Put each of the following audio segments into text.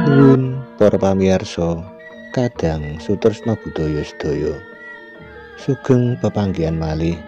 Nuwun para pamirsa, kadang sutresna budaya sedaya. Sugeng pepanggihan malih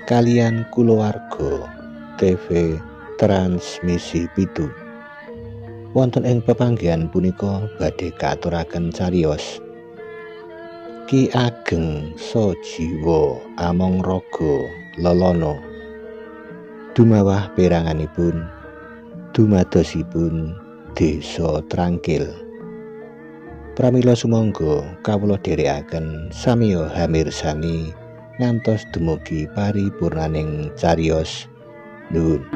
kalian kulawarga TV Transmisi Pitu. Wonten ing pepanggihan punika badhe katuraken cariyos Ki Ageng Sajiwa Among Raga Lelana dumawah peranganipun dumadosipun Desa Trangkil. Pramila sumangga kawula dherekaken samiya hamirsani ngantos dumugi paripurnaning cariyos. Nuwun.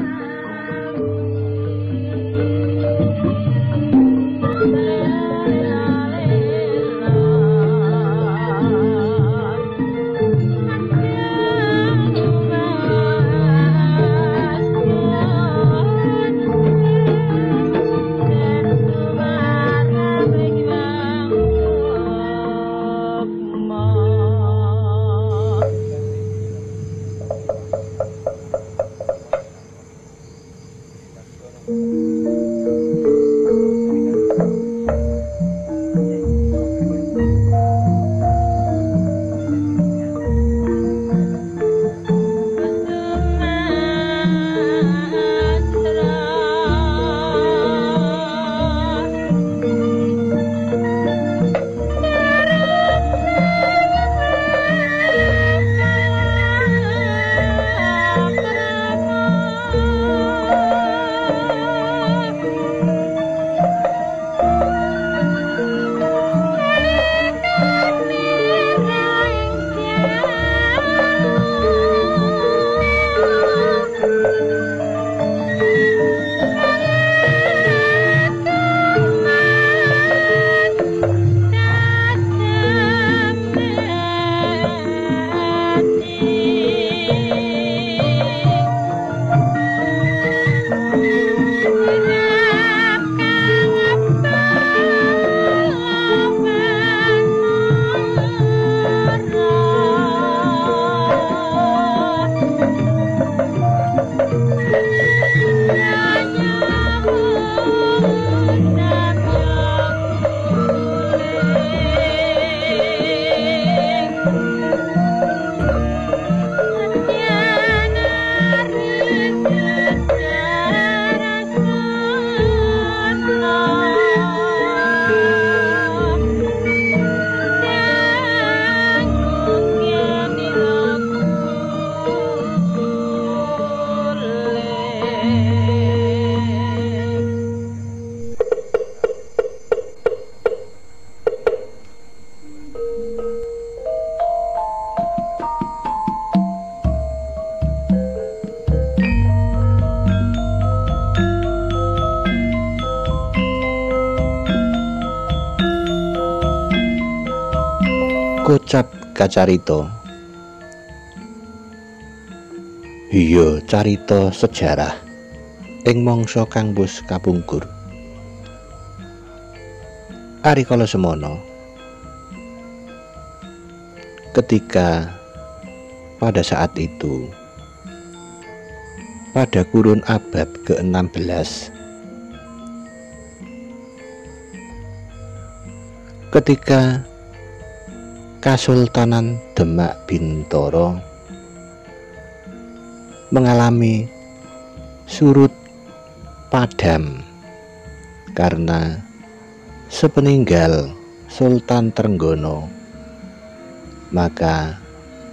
Kocap kacarita. Iya carita sejarah ing mangsa kang wis kapungkur. Arikala semana ketika pada saat itu pada kurun abad ke-16 ketika Kasultanan Demak Bintoro mengalami surut padam karena sepeninggal Sultan Trenggono, maka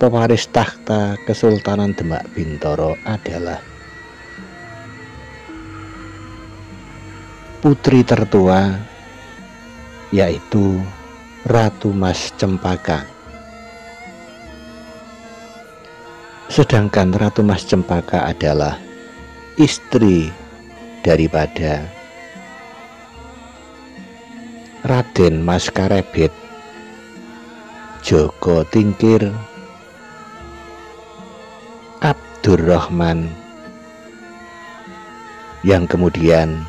pewaris takhta Kesultanan Demak Bintoro adalah putri tertua, yaitu Ratu Mas Cempaka. Sedangkan Ratu Mas Cempaka adalah istri daripada Raden Mas Karebet Joko Tingkir Abdurrahman yang kemudian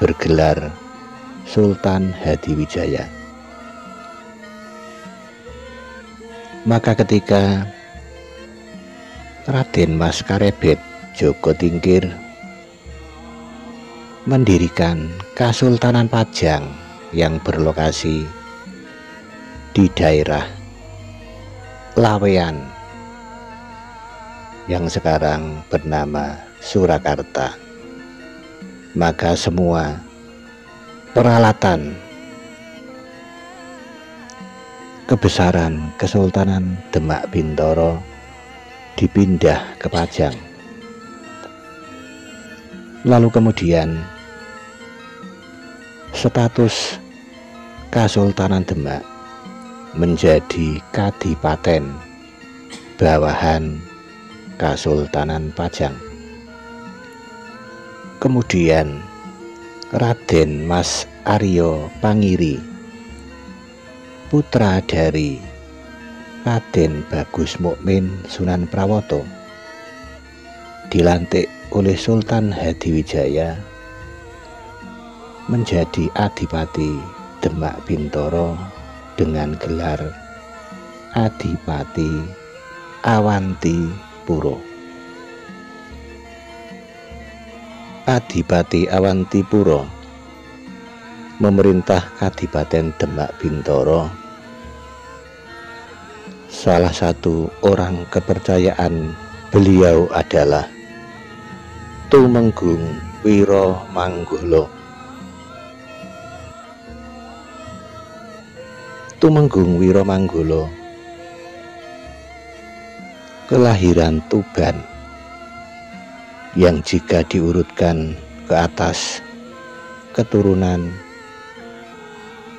bergelar Sultan Hadiwijaya. Maka ketika Raden Mas Karebet Joko Tingkir mendirikan Kasultanan Pajang, yang berlokasi di daerah Laweyan yang sekarang bernama Surakarta. Maka semua peralatan kebesaran Kesultanan Demak Bintoro dipindah ke Pajang. Lalu kemudian status Kasultanan Demak menjadi kadipaten bawahan Kasultanan Pajang. Kemudian Raden Mas Arya Pangiri, putra dari Raden Bagus Mukmin Sunan Prawoto, dilantik oleh Sultan Hadiwijaya menjadi Adipati Demak Bintoro dengan gelar Adipati Awantipuro. Adipati Awantipuro memerintah Kadipaten Demak Bintoro. Salah satu orang kepercayaan beliau adalah Tumenggung Wiromanggolo. Tumenggung Wiromanggolo kelahiran Tuban, yang jika diurutkan ke atas keturunan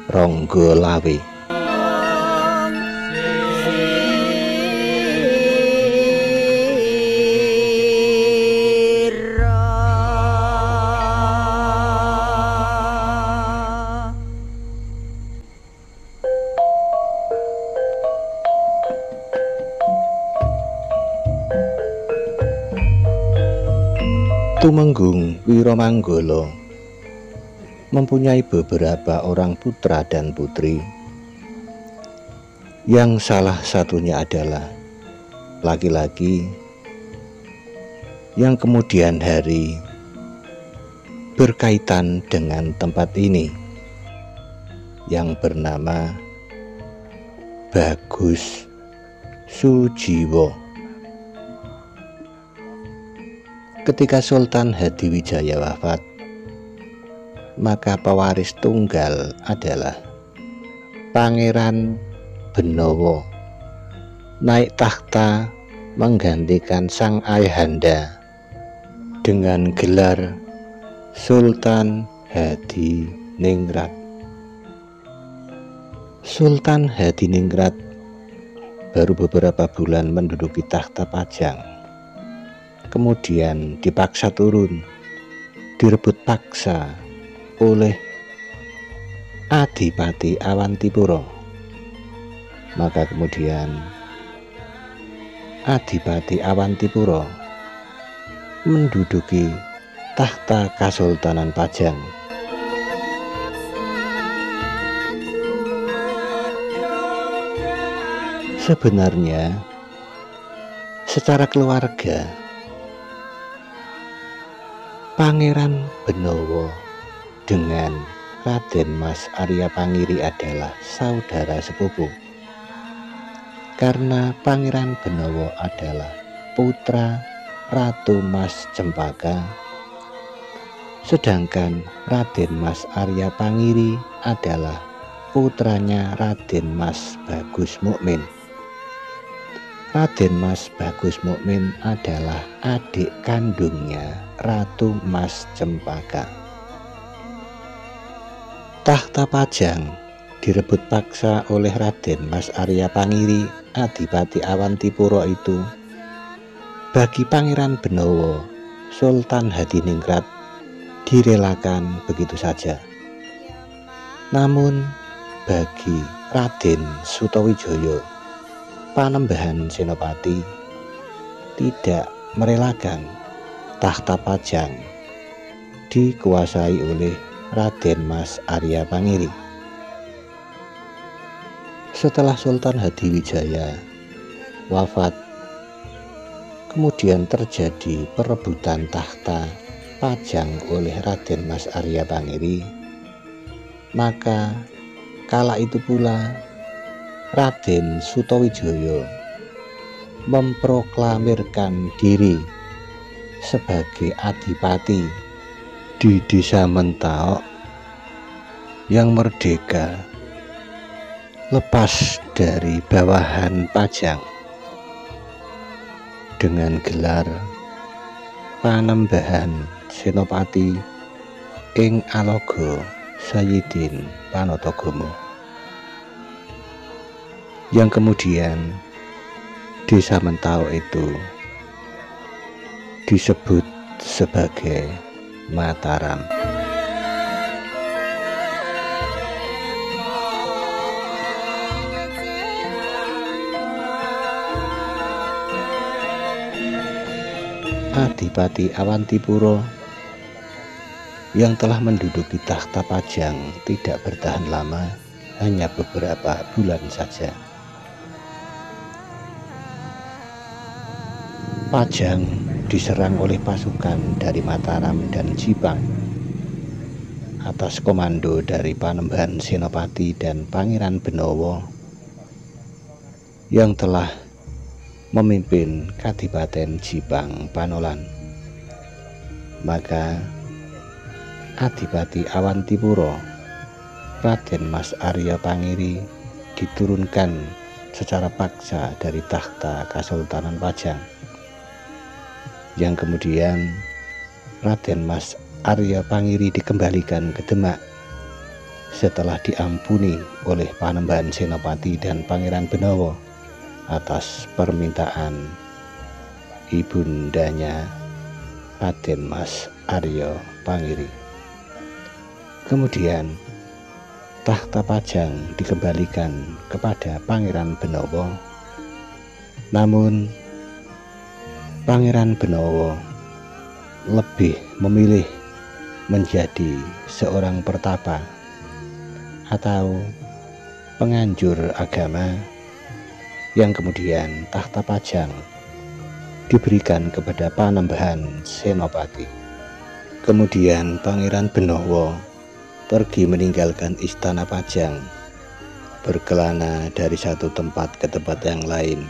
Ronggolawe. Tumenggung Wiromanggolo mempunyai beberapa orang putra dan putri, yang salah satunya adalah laki-laki yang kemudian hari berkaitan dengan tempat ini, yang bernama Bagus Sujiwo. Ketika Sultan Hadiwijaya wafat, maka pewaris tunggal adalah Pangeran Benowo naik takhta menggantikan sang ayahanda dengan gelar Sultan Hadiningrat. Sultan Hadiningrat baru beberapa bulan menduduki takhta Pajang, kemudian dipaksa turun, direbut paksa oleh Adipati Awantipuro. Maka kemudian Adipati Awantipuro menduduki takhta Kasultanan Pajang. Sebenarnya secara keluarga Pangeran Benowo dengan Raden Mas Arya Pangiri adalah saudara sepupu, karena Pangeran Benowo adalah putra Ratu Mas Cempaka, sedangkan Raden Mas Arya Pangiri adalah putranya Raden Mas Bagus Mukmin. Raden Mas Bagus Mukmin adalah adik kandungnya Ratu Mas Cempaka. Takhta Pajang direbut paksa oleh Raden Mas Arya Pangiri, Adipati Awantipuro itu bagi Pangeran Benowo, Sultan Hadiningrat direlakan begitu saja. Namun bagi Raden Sutawijaya, Panembahan Senopati, tidak merelakan takhta Pajang dikuasai oleh Raden Mas Arya Pangiri. Setelah Sultan Hadiwijaya wafat, kemudian terjadi perebutan takhta Pajang oleh Raden Mas Arya Pangiri, Maka kala itu pula Raden Sutawijaya memproklamirkan diri sebagai adipati di desa Mentaok yang merdeka, lepas dari bawahan Pajang, dengan gelar Panembahan Senopati ing Alaga Sayyidin Panatagomo, yang kemudian desa Mentaok itu disebut sebagai Mataram. Adipati Awantipuro yang telah menduduki takhta Pajang tidak bertahan lama, hanya beberapa bulan saja. Pajang diserang oleh pasukan dari Mataram dan Jipang atas komando dari Panembahan Senopati dan Pangeran Benowo yang telah memimpin Kadipaten Jipang Panolan. Maka Adipati Awantipuro Raden Mas Arya Pangiri diturunkan secara paksa dari takhta Kesultanan Pajang, yang kemudian Raden Mas Arya Pangiri dikembalikan ke Demak setelah diampuni oleh Panembahan Senopati dan Pangeran Benowo atas permintaan ibundanya Raden Mas Arya Pangiri. Kemudian takhta Pajang dikembalikan kepada Pangeran Benowo, namun Pangeran Benowo lebih memilih menjadi seorang pertapa atau penganjur agama, yang kemudian takhta Pajang diberikan kepada Panembahan Senopati. Kemudian Pangeran Benowo pergi meninggalkan istana Pajang, berkelana dari satu tempat ke tempat yang lain,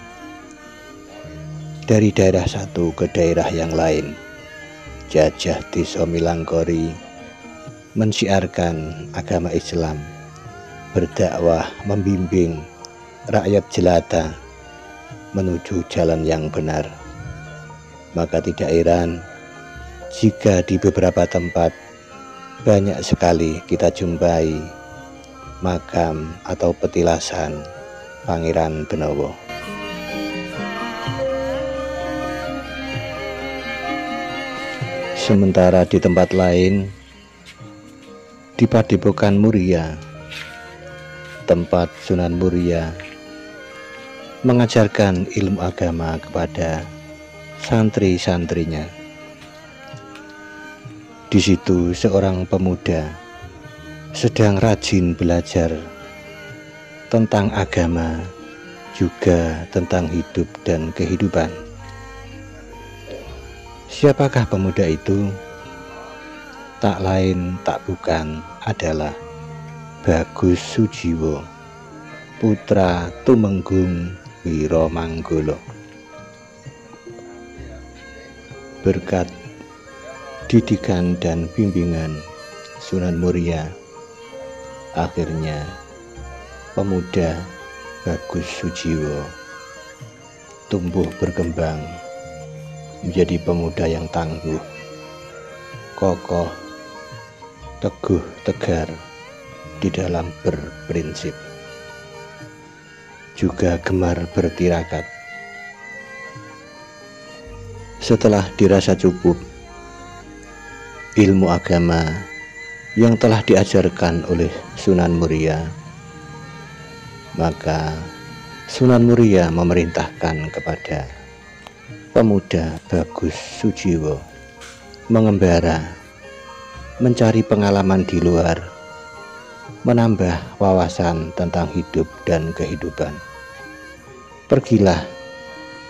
dari daerah satu ke daerah yang lain, jajah desa Milangkori, mensiarkan agama Islam, berdakwah, membimbing rakyat jelata menuju jalan yang benar. Maka tidak heran jika di beberapa tempat banyak sekali kita jumpai makam atau petilasan Pangeran Benowo. Sementara di tempat lain, di Padepokan Muria, tempat Sunan Muria mengajarkan ilmu agama kepada santri-santrinya. Di situ seorang pemuda sedang rajin belajar tentang agama, juga tentang hidup dan kehidupan. Siapakah pemuda itu? Tak lain tak bukan adalah Bagus Sujiwo, putra Tumenggung Wiromanggolo. Berkat didikan dan bimbingan Sunan Muria, akhirnya pemuda Bagus Sujiwo tumbuh berkembang menjadi pemuda yang tangguh, kokoh, teguh, tegar di dalam berprinsip, juga gemar bertirakat. Setelah dirasa cukup ilmu agama yang telah diajarkan oleh Sunan Muria, maka Sunan Muria memerintahkan kepada pemuda Bagus Sujiwo mengembara, mencari pengalaman di luar, menambah wawasan tentang hidup dan kehidupan. Pergilah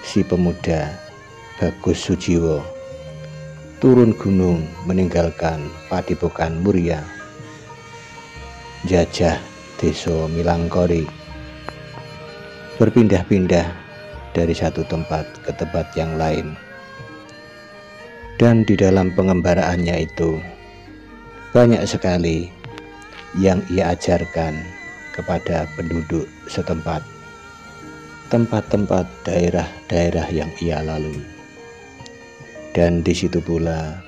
si pemuda Bagus Sujiwo turun gunung meninggalkan Padepokan Muria. jajah Desa Milangkori, berpindah-pindah dari satu tempat ke tempat yang lain. Dan di dalam pengembaraannya itu banyak sekali yang ia ajarkan kepada penduduk setempat, tempat-tempat daerah-daerah yang ia lalui. Dan di situ pula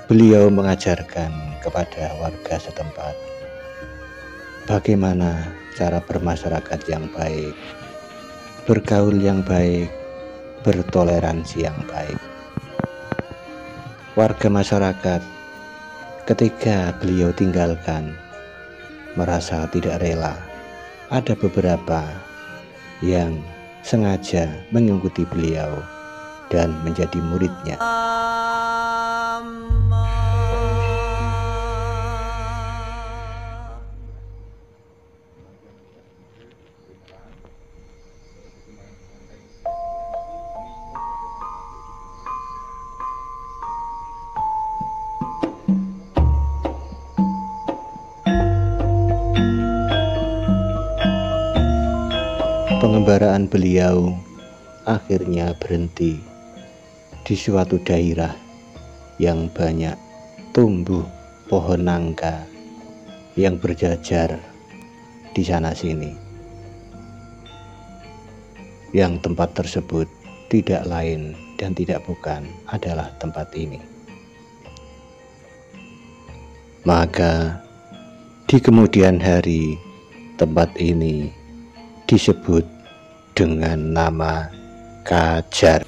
beliau mengajarkan kepada warga setempat bagaimana cara bermasyarakat yang baik, bergaul yang baik, bertoleransi yang baik. Warga masyarakat ketika beliau tinggalkan merasa tidak rela. Ada beberapa yang sengaja mengikuti beliau dan menjadi muridnya. Pengembaraan beliau akhirnya berhenti di suatu daerah yang banyak tumbuh pohon nangka yang berjajar di sana sini. Yang tempat tersebut tidak lain dan tidak bukan adalah tempat ini. Maka di kemudian hari tempat ini disebut dengan nama Kajar.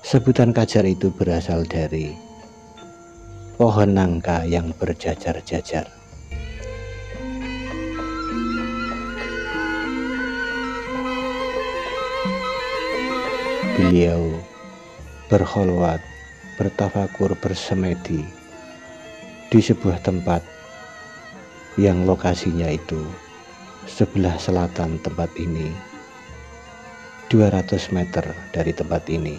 Sebutan Kajar itu berasal dari pohon nangka yang berjajar-jajar. Beliau berkholwat, bertafakur, bersemedi di sebuah tempat yang lokasinya itu sebelah selatan tempat ini, 200 meter dari tempat ini.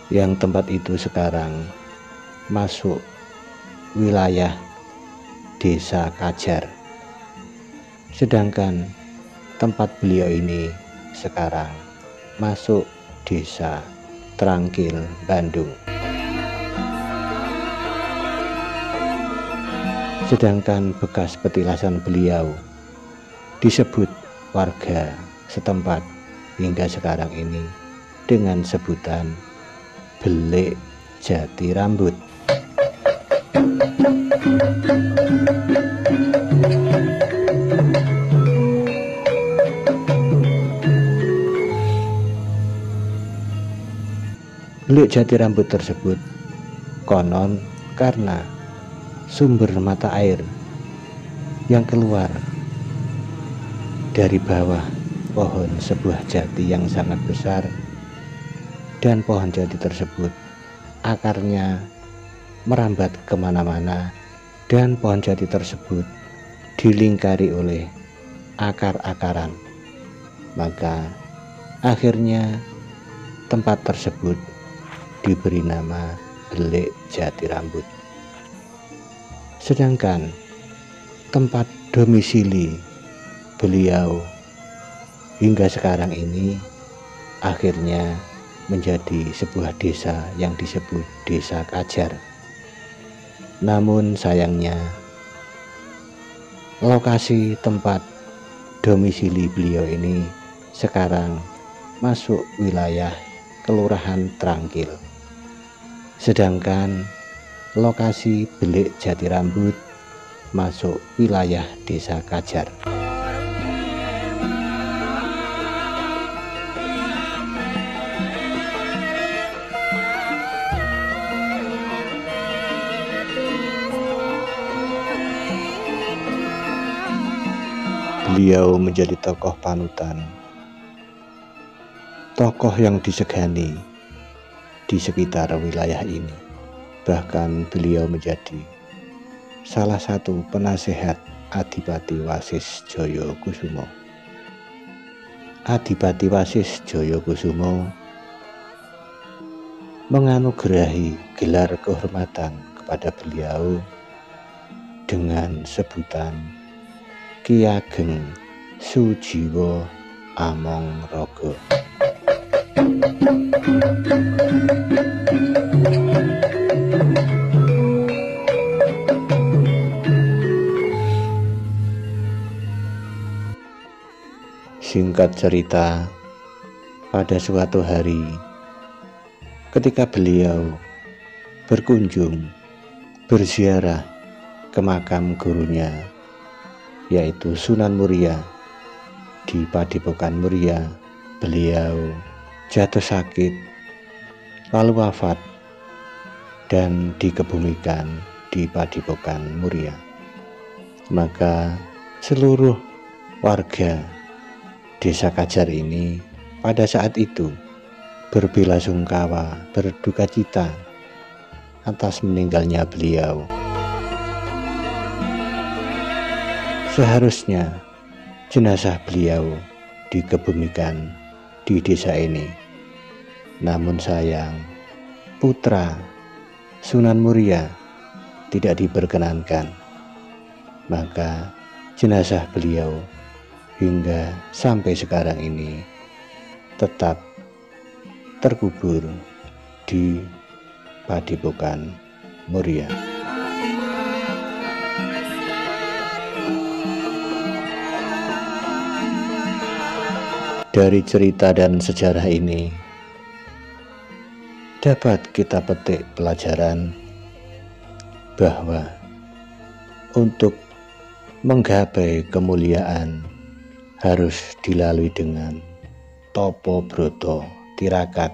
Yang tempat itu sekarang masuk wilayah Desa Kajar. Sedangkan tempat beliau ini sekarang masuk Desa Trangkil, Bandung. Sedangkan bekas petilasan beliau disebut warga setempat hingga sekarang ini dengan sebutan Belik Jati Rambut. Belik Jati Rambut tersebut konon karena sumber mata air yang keluar dari bawah pohon sebuah jati yang sangat besar, dan pohon jati tersebut akarnya merambat kemana-mana, dan pohon jati tersebut dilingkari oleh akar-akaran. Maka akhirnya tempat tersebut diberi nama Belik Jati Rambut. Sedangkan tempat domisili beliau hingga sekarang ini akhirnya menjadi sebuah desa yang disebut Desa Kajar. Namun sayangnya lokasi tempat domisili beliau ini sekarang masuk wilayah Kelurahan Trangkil. Sedangkan lokasi Belik Jati Rambut masuk wilayah Desa Kajar. Beliau menjadi tokoh panutan, tokoh yang disegani di sekitar wilayah ini. Bahkan beliau menjadi salah satu penasehat Adipati Wasis Jayakusuma. Adipati Wasis Jayakusuma menganugerahi gelar kehormatan kepada beliau dengan sebutan Ki Ageng Sujiwo Amongrogo. Singkat cerita, pada suatu hari ketika beliau berkunjung berziarah ke makam gurunya, yaitu Sunan Muria di Padepokan Muria, beliau jatuh sakit lalu wafat dan dikebumikan di Padepokan Muria. Maka seluruh warga Desa Kajar ini pada saat itu berbelasungkawa, berduka cita atas meninggalnya beliau. Seharusnya jenazah beliau dikebumikan di desa ini, namun sayang putra Sunan Muria tidak diperkenankan, maka jenazah beliau hingga sampai sekarang ini tetap terkubur di Padepokan Muria. Dari cerita dan sejarah ini dapat kita petik pelajaran bahwa untuk menggapai kemuliaan harus dilalui dengan topo broto tirakat,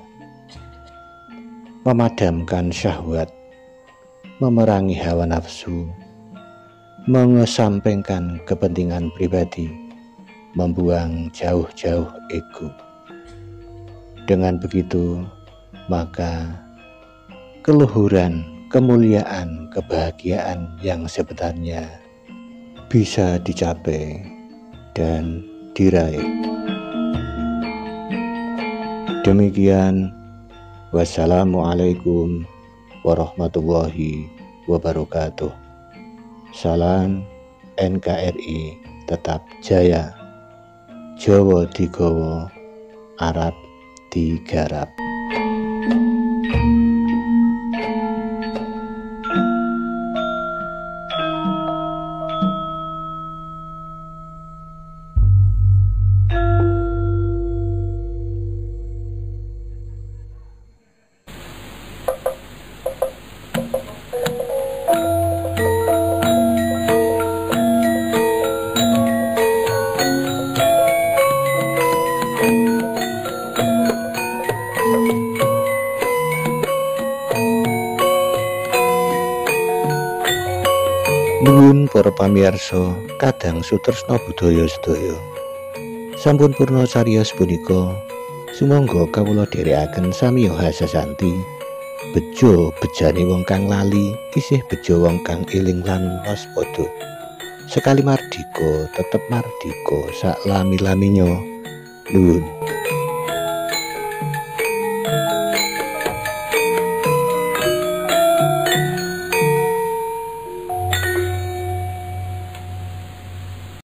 memadamkan syahwat, memerangi hawa nafsu, mengesampingkan kepentingan pribadi, membuang jauh-jauh ego. Dengan begitu, maka keluhuran, kemuliaan, kebahagiaan yang sebenarnya bisa dicapai dan diraih. Demikian, wassalamualaikum warahmatullahi wabarakatuh. Salam NKRI tetap jaya, Jawa digawa, Arab digarap. Nuwun para pamirsa kadang sutresna budaya sedaya. Sampun purna cariyos punika, sumangga kawula dherekaken samiya sasanti. Bejo bejane wong kang lali, isih bejo wong kang eling lan waspada. Sekali mardika tetep mardika sak lami-laminya. Nuwun.